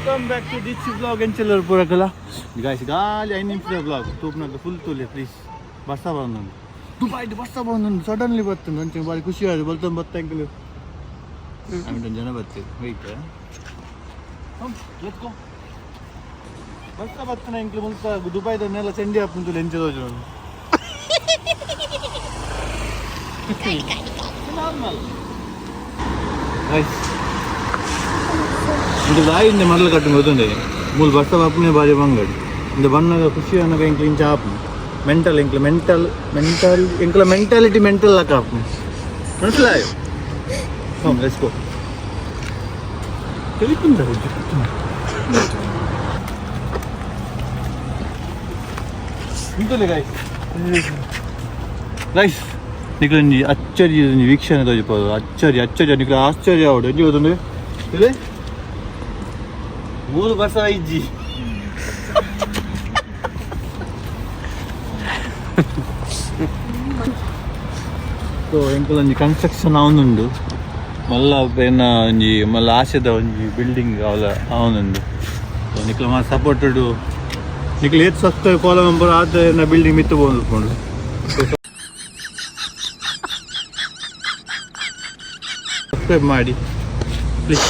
Welcome back to this vlog and chiller purakala. Guys, gali I need to vlog. Tupna the full tule please. Basta bandan. Dubai the basta bandan. Suddenly battan. Anche bari khushi aayadu. Boltam batta ankle. I'm done jana batte. Wait. Come, let's go. Basta batta ankle bolta Dubai the nella sendi apun tule enjoy jonu. Normal. Guys. ಇದು ದಾಯಿ ಇಂದ ಮರಳು ಕಟ್ಟು ಗೊತ್ತುಂಡೆ ಮೂಲ bus ಬಾಪುನೆ ಬಾರಿ ಬಂಗಡಿ ಇಂದ ಬಣ್ಣಗ ಖುಷಿ ಅನ್ನಗ ಇಂಕ್ಲ ಇಂಚ app mental ಇಂಕ್ಲ mentality mental ಲಕ ಆಪು മനസ്സിലായോ come let's go తెలిపిందా ఇంతలే ಗೈಸ್ ನಿಕಲ ಅಚ್ಚರಿ ವೀಕ್ಷಣೆ ತೋಜಿಪೋದು ಅಚ್ಚರಿ ನಿಕಲ ಆಶ್ಚರ್ಯ ಅವಡು ಎಂಜಿ ಗೊತ್ತುಂಡೆ ಇಲ್ಲಿ ಮೂರು ವರ್ಷ ಐಜಿ ಸೊ ಎಂಕಲ್ ಒಂಜಿ ಕನ್ಸ್ಟ್ರಕ್ಷನ್ ಅವನುಂಡು ಮಲ್ಲ ಪೇನ ಒಂಜಿ ಮಲ್ಲ ಆಶೆದ ಒಂಜಿ ಬಿಲ್ಡಿಂಗ್ ಅವಲ ಅವನುಂಡು ಸೊ ನಿಕ್ಲ ಮಾ ಸಪೋರ್ಟೆಡ್ ನಿಕ್ಲ ಏತ್ ಸಸ್ತ ಕೋಲ ಮೆಂಬರ್ ಆದ ನಾ ಬಿಲ್ಡಿಂಗ್ ಮಿತ್ತು ಬೋಂದು ಸಬ್ಸ್ಕ್ರೈಬ್ ಮಾಡಿ please.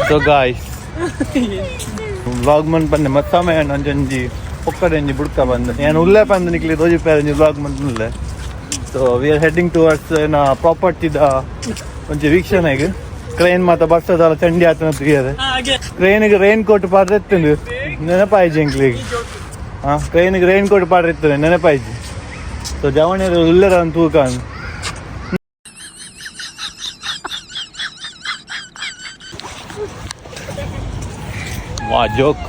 So guys, vlog man panne massame nanjanji okkadenji budka bande yen ulle pande nikli doji perenji vlog man ulle. So we are heading towards na property da onje vikshana ige crane mata basta dala chandi atana tiyade crane ige rain coat padrettundu nena paije inkli crane ige rain coat padrettundu nena paije. So javane ulle ran tukan joke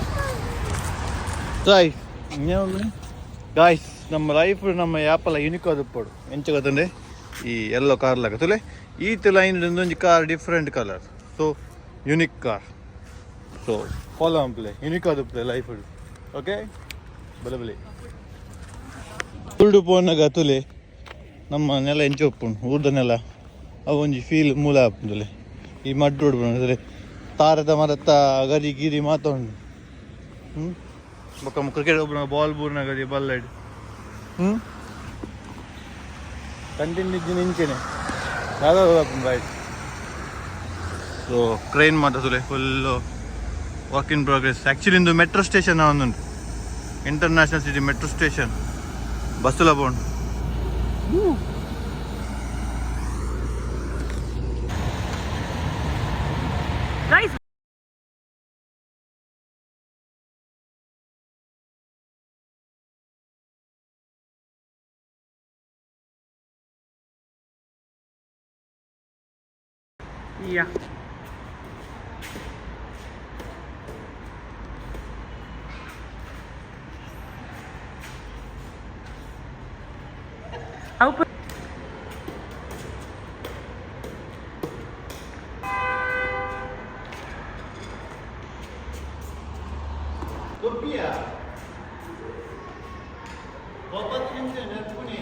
guys ನಮ್ಮ life ನಮ್ಮ ಯಾಪಲ್ಲ unique ಆದಪ್ಪಡು ಎಂಚ ಗೊತ್ತಂದ್ರೆ ಈ ಎಲ್ಲೋ car ಲಾಗತ್ತಲೆ ಈತ line ಒಂಜಿ car different colour so unique car so follow ಅಂಪ್ಲೆ unique ಆದಪ್ಪಲೆ life okay ಬಲೆ ಉಲ್ಡು ಪೋನಾಗ ತುಲೆ ನಮ್ಮ ನೆಲ ಎಂಚ ಒಪ್ಪುಂಡು ಊರ್ದ ನೆಲ ಅವು ಒಂಜಿ ಫೀಲ್ ಮೂಲ ಆಪುಂದುಲೆ ಈ ಮಡ್ ರೋಡ್ ಬಂದರೆ ತಾರದ ಮರತ್ತ ಗರಿ ಗಿರಿ ಮಾತೊಂಡು ಬೊಕ್ಕ ಕ್ರಿಕೆಟ್ ಒಬ್ಬನ ಬಾಲ್ ಬೂರ್ನ ಗರಿ ಬಲ್ಲಡ್ ಕಂಟಿನ್ಯೂ ಇದ್ದೀನಿ ಇಂಚೆನೆ ಯಾವ್ದಾದ್ರು ರೈಟ್. ಸೊ ಕ್ರೈನ್ ಮಾತಾಡ್ತಲೆ full work in progress. Actually ಇಂದು ಮೆಟ್ರೋ ಸ್ಟೇಷನ್ ಒಂದುಂಟು ಇಂಟರ್ನ್ಯಾಷನಲ್ ಸಿಟಿ ಮೆಟ್ರೋ ಸ್ಟೇಷನ್ ಬಸ್ಸುಲ ಬೋಂಡು Yeah. Open. Sophia. Open internet puni.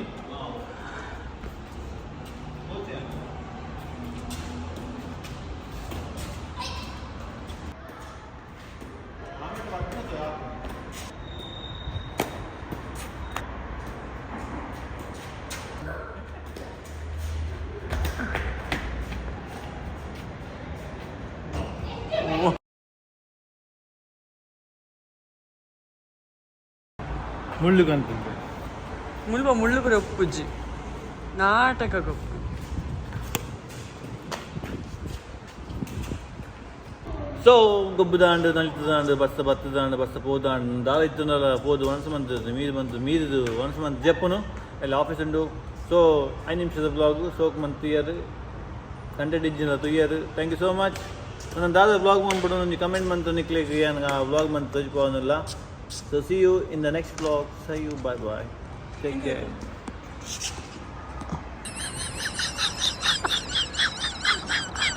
ಮುಳ್ಳು ಕಂತಂತೆ ಮುಳ್ಳು ಬರೋ ಒಪ್ಪುಜ್ಜಿ ನಾಟಕ ಗೊಪ್ಪು ಸೊ ಗೊಬ್ಬುದಾಂಡು ನಲಿತದಾಂಡು ಬಸ್ಸ ಪೋದಾಂಡು ದಾಲ ಇತ್ತುಂಡಲ ಪೋದು ಒಣಸು ಮಂತದ್ದು ಮೀರಿದು ಒಣಸು ಮಂತ್ ಜಪ್ಪುನು ಅಲ್ಲಿ ಆಫೀಸ್ ಉಂಡು. ಸೊ 5 ನಿಮಿಷದ ಬ್ಲಾಗು ಸೋಕ್ ಮಂತ್ ತುಯ್ಯರು ಕಂಟೆಂಟ್ ಇಜ್ಜಿನ ತುಯ್ಯರು. Thank you so much. ನನ್ನ ದಾದ ಬ್ಲಾಗ್ ಬಂದ್ಬಿಡು ಒಂದು ಕಮೆಂಟ್ ಮಂತು ನಿಕ್ಲಿಕ್ಕೆ ಏನು ಆ ಬ್ಲಾಗ್ ಮಂತ್ ತೋಜಿಪೋನಿಲ್ಲ. So see you in the next vlog. See you. Bye. Take care.